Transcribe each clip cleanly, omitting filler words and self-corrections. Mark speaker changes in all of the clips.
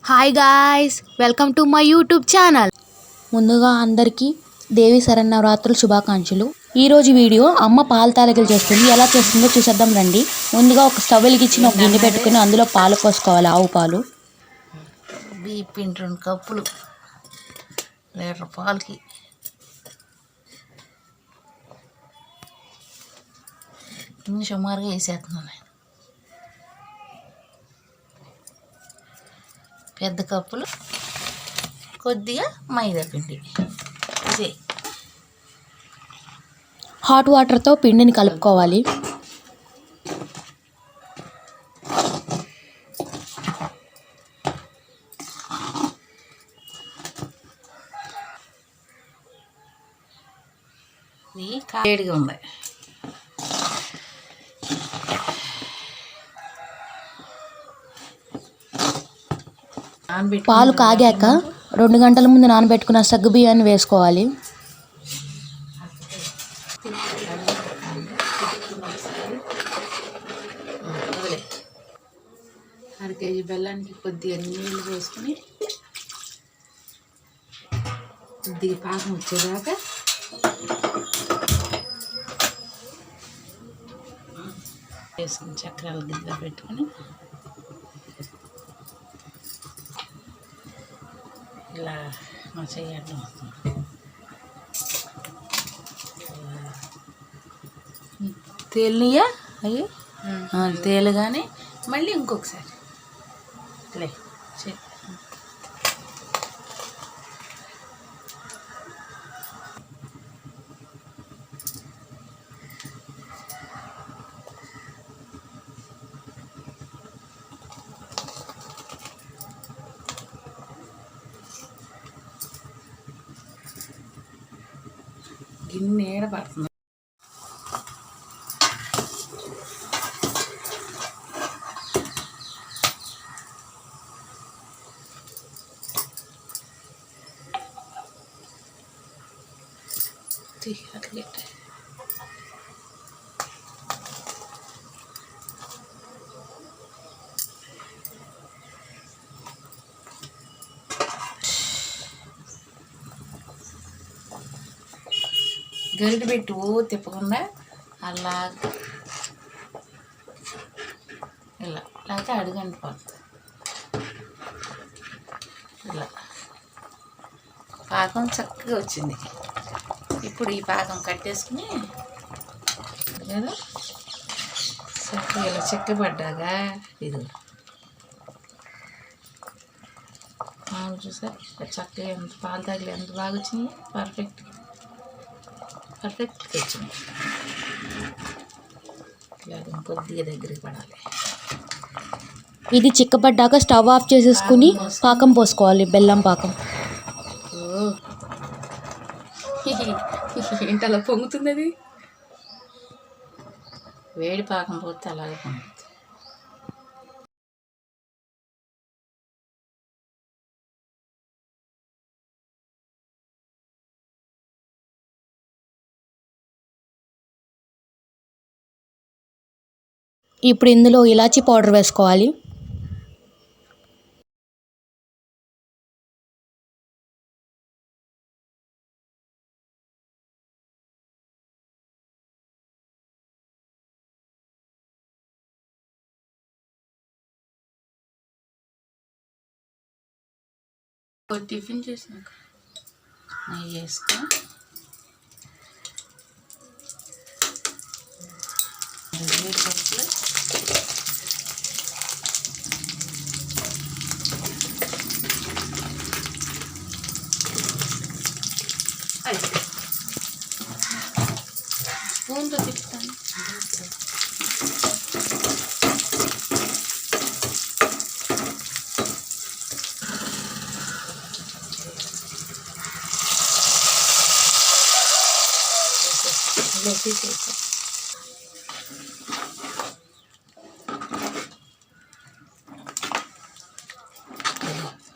Speaker 1: Hi guys, welcome to my YouTube channel. ముందుగా అందరికీ దేవి శరన్నవరాత్రుల శుభాకాంక్షలు. ఈరోజు వీడియో అమ్మ పాల తాలికలు చేస్తుంది. ఎలా చేస్తుందో చూసేద్దాం రండి. ముందుగా ఒక స్టవ్ వెలిగించి ఒక గిన్నె పెట్టుకుని అందులో పాలు పోసుకోవాలి. ఆవు పాలు.
Speaker 2: బియ్యం పిండి 2 కప్పులు, లీటర్ పాలకి సుమారుగా వేసేస్తున్నాను. పెద్ద కప్పులు కొద్దిగా మైదా పిండి.
Speaker 1: హాట్ వాటర్తో పిండిని కలుపుకోవాలి.
Speaker 2: వేడిగా ఉంది.
Speaker 1: పాలు కాగాక 2 గంటల ముందు నానబెట్టుకున్న సగ్గు బియ్యాన్ని వేసుకోవాలి.
Speaker 2: అర కేజీ బెల్లానికి కొద్దిగా నీళ్ళు పోసుకొని కొద్దిగా పాకం వచ్చేదాకా వేసుకుని చక్రాల గిద్దలో పెట్టుకొని ఇలా మా చెయ్యడం తేలినయా అవి తేలగానే మళ్ళీ ఇంకొకసారి లే గిన్నె ఏడ పడుతుంది. అట్లా గరిట పెట్టి తిప్పకుండా అలా ఇలా లేకపోతే అడుగంటి పడుతుంది. ఇలా పాకం చక్కగా వచ్చింది. ఇప్పుడు ఈ పాకం కట్టేసుకుని కదా చక్కగా ఇలా చెక్కబడ్డాగా ఇది చూసారు చక్కగా ఎంత పాలు తగిలి ఎంత బాగా వచ్చింది. పర్ఫెక్ట్ వచ్చింది. ఇలా కొద్దిగా దగ్గరికి పడాలి.
Speaker 1: ఇది చిక్కపడ్డాక స్టవ్ ఆఫ్ చేసేసుకుని పాకం పోసుకోవాలి. బెల్లం పాకం.
Speaker 2: ఏంటి అలా పొంగుతుంది? అది వేడి పాకం పోతే అలాగే పొంగుతుంది.
Speaker 1: ఇప్పుడు ఇందులో ఇలాచీ పౌడర్ వేసుకోవాలి.
Speaker 2: టిఫిన్ చేసినాక నెయ్యి వేసుకో. స్పూన్తో తిప్పుతాను.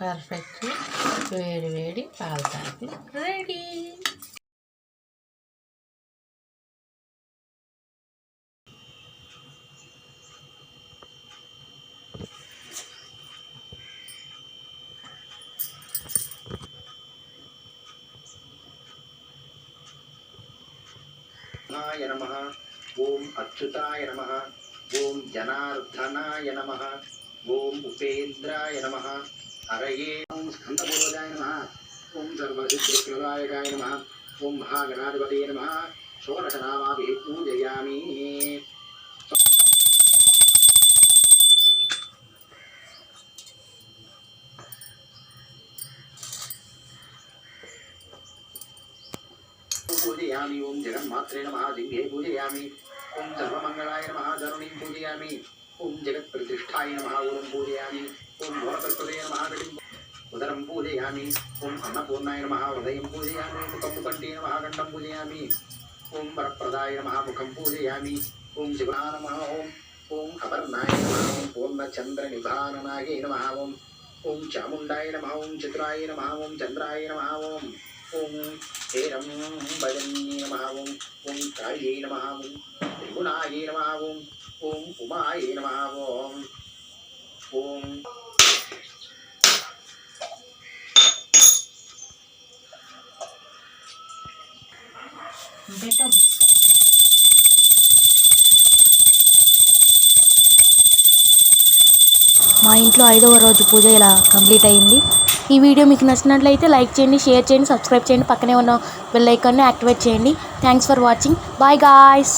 Speaker 2: పర్ఫెక్ట్ వేడి వేడి పాలు తాగి రెడీ.
Speaker 3: నరసింహాయ నమః. ఓం అచ్యుతాయ నమః. ఓం జనార్దనాయ నమః. ఓం ఉపేంద్రాయ నమః. హరయే ఓం స్కందపూర్వజాయ నమః. ఓం సర్వసిద్ధిప్రదాయకాయ నమః. ఓం మహాగణాధిపతయే నమః. షోడశనామాభిః పూజయామి. పూజయామి. ఓం జగన్మాత్రే నమః. దివ్యే పూజయామి. ఓం సర్వమంగళాయ నమః. ధరుణీం పూజయామి. ఓం జగత్ప్రతిష్ఠాయ నమః. ఓం పూజయామి. ఓం మూలతత్వదే నమః. కటిం ఉదరం పూజయామి. ఓం అన్నపూర్ణాయ నమః. హృదయం పూజయామి. ముఖం కంఠే నమః. కంఠం పూజయామి. ఓం వరప్రదాయ నమః. ముఖం పూజయామి. ఓం శివాయ నమః. ఓం అపర్ణాయ నమః. ఓం పూర్ణచంద్రనిభాననాయ నమః. ఓం చాముండాయ నమః. ఓం చతురాయ నమః. ఓం చంద్రాయ నమః. ఓం హేరం భజన్యే నమః. ఓం కాళ్యై నమః. ఓం త్రిగుణాయ నమః. ఓం ఉమాయ నమః. ఓం
Speaker 2: పెట్టం.
Speaker 1: మా ఇంట్లో 5వ రోజు పూజ ఇలా కంప్లీట్ అయింది. ఈ వీడియో మీకు నచ్చినట్లయితే లైక్ చేయండి, షేర్ చేయండి, సబ్స్క్రైబ్ చేయండి, పక్కనే ఉన్న బెల్ ఐకాన్ని యాక్టివేట్ చేయండి. Thanks for watching. Bye guys.